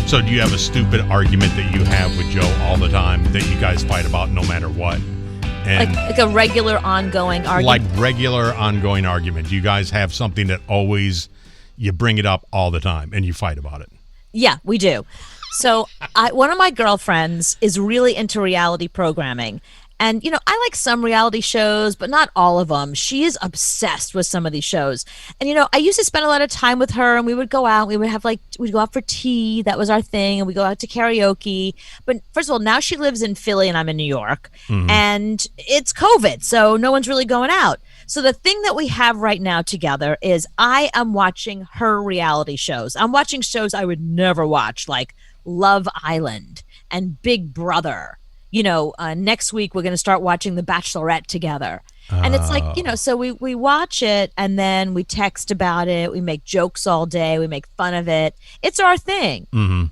So do you have a stupid argument that you have with Joe all the time that you guys fight about no matter what? And like a regular ongoing argument? Like regular ongoing argument. Do you guys have something that always, you bring it up all the time and you fight about it? Yeah, we do. So one of my girlfriends is really into reality programming. And, you know, I like some reality shows, but not all of them. She is obsessed with some of these shows. And, you know, I used to spend a lot of time with her, and we would go out. We would have we'd go out for tea. That was our thing. And we go out to karaoke. But first of all, now she lives in Philly and I'm in New York. Mm-hmm. And it's COVID, so no one's really going out. So the thing that we have right now together is I am watching her reality shows. I'm watching shows I would never watch, like Love Island and Big Brother. You know, next week we're going to start watching The Bachelorette together. And it's like, you know, so we watch it and then we text about it. We make jokes all day. We make fun of it. It's our thing. Mm-hmm.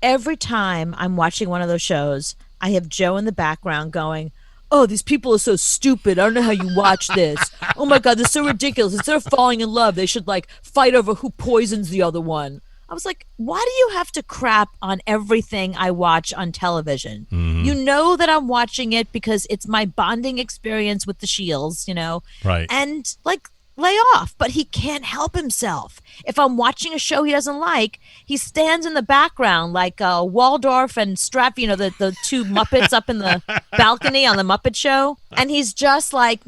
Every time I'm watching one of those shows, I have Joe in the background going, oh, these people are so stupid. I don't know how you watch this. Oh, my God, they're so ridiculous. Instead of falling in love, they should, like, fight over who poisons the other one. I was like, why do you have to crap on everything I watch on television? Mm-hmm. You know that I'm watching it because it's my bonding experience with the Shields, you know? Right. And, like, lay off. But he can't help himself. If I'm watching a show he doesn't like, he stands in the background like Waldorf and Straff, you know, the two Muppets up in the balcony on the Muppet Show. And he's just like,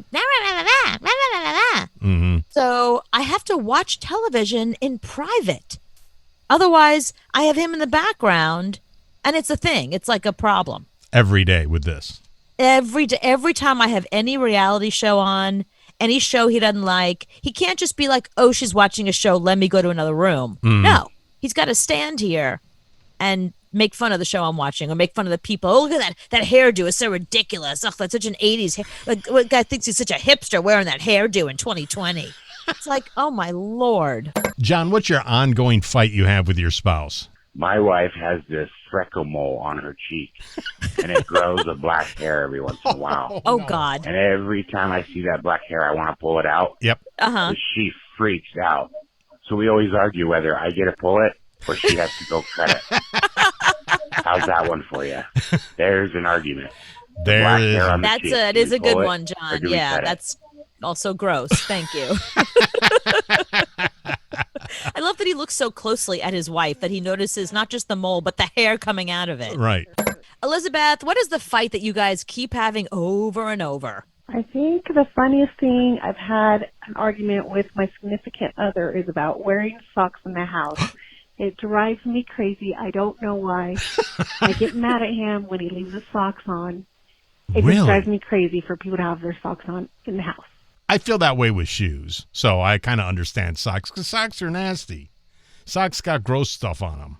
mm-hmm. So I have to watch television in private. Otherwise, I have him in the background, and it's a thing. It's like a problem. Every day with this. Every time I have any reality show on, any show he doesn't like, he can't just be like, oh, she's watching a show, let me go to another room. No, he's got to stand here and make fun of the show I'm watching or make fun of the people. Oh, look at that hairdo. It's so ridiculous. Oh, that's such an 80s hair. Like, what guy thinks he's such a hipster wearing that hairdo in 2020? It's like, oh, my Lord. John, what's your ongoing fight you have with your spouse? My wife has this freckle mole on her cheek, and it grows a black hair every once in a while. Oh, no. God. And every time I see that black hair, I want to pull it out. Yep. Uh-huh. She freaks out. So we always argue whether I get to pull it or she has to go cut it. How's that one for you? There's an argument. It is a good one, John. Yeah, that's also gross. Thank you. I love that he looks so closely at his wife that he notices not just the mole, but the hair coming out of it. Right. Elizabeth, what is the fight that you guys keep having over and over? I think the funniest thing I've had an argument with my significant other is about wearing socks in the house. It drives me crazy. I don't know why. I get mad at him when he leaves his socks on. It just drives me crazy for people to have their socks on in the house. I feel that way with shoes, so I kind of understand socks, because socks are nasty. Socks got gross stuff on them.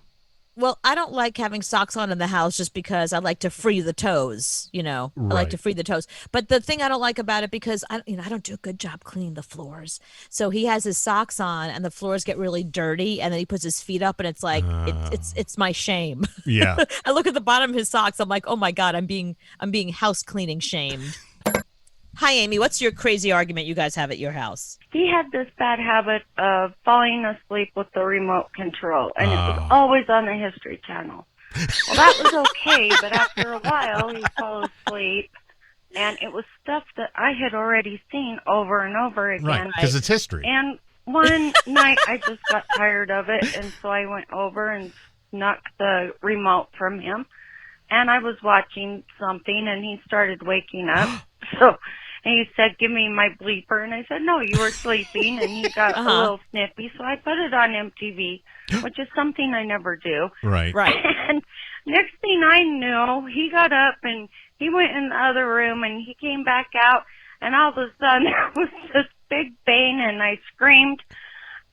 Well, I don't like having socks on in the house just because I like to free the toes, you know. Right. I like to free the toes. But the thing I don't like about it, because I don't do a good job cleaning the floors. So he has his socks on and the floors get really dirty, and then he puts his feet up and it's like it's my shame. Yeah. I look at the bottom of his socks, I'm like, "Oh my God, I'm being house cleaning shamed." Hi, Amy. What's your crazy argument you guys have at your house? He had this bad habit of falling asleep with the remote control, and it was always on the History Channel. Well, that was okay, but after a while, he fell asleep, and it was stuff that I had already seen over and over again. Right, because it's history. And one night, I just got tired of it, and so I went over and snuck the remote from him, and I was watching something, and he started waking up, and he said, give me my bleeper. And I said, no, you were sleeping. And he got a little snippy. So I put it on MTV, which is something I never do. Right. And next thing I knew, he got up and he went in the other room and he came back out. And all of a sudden, there was this big bang and I screamed.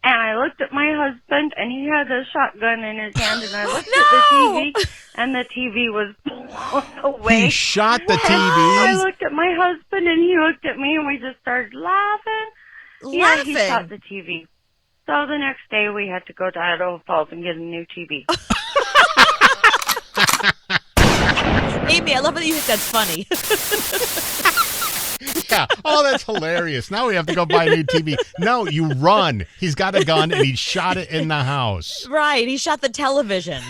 And I looked at my husband, and he had a shotgun in his hand, and I looked at the TV, and the TV was blown away. He shot the TV? I looked at my husband, and he looked at me, and we just started laughing. Yeah, he shot the TV. So the next day, we had to go to Idaho Falls and get a new TV. Amy, I love that you think that's funny. Yeah. Oh, that's hilarious. Now we have to go buy a new TV. No, you run. He's got a gun and he shot it in the house. Right. He shot the television.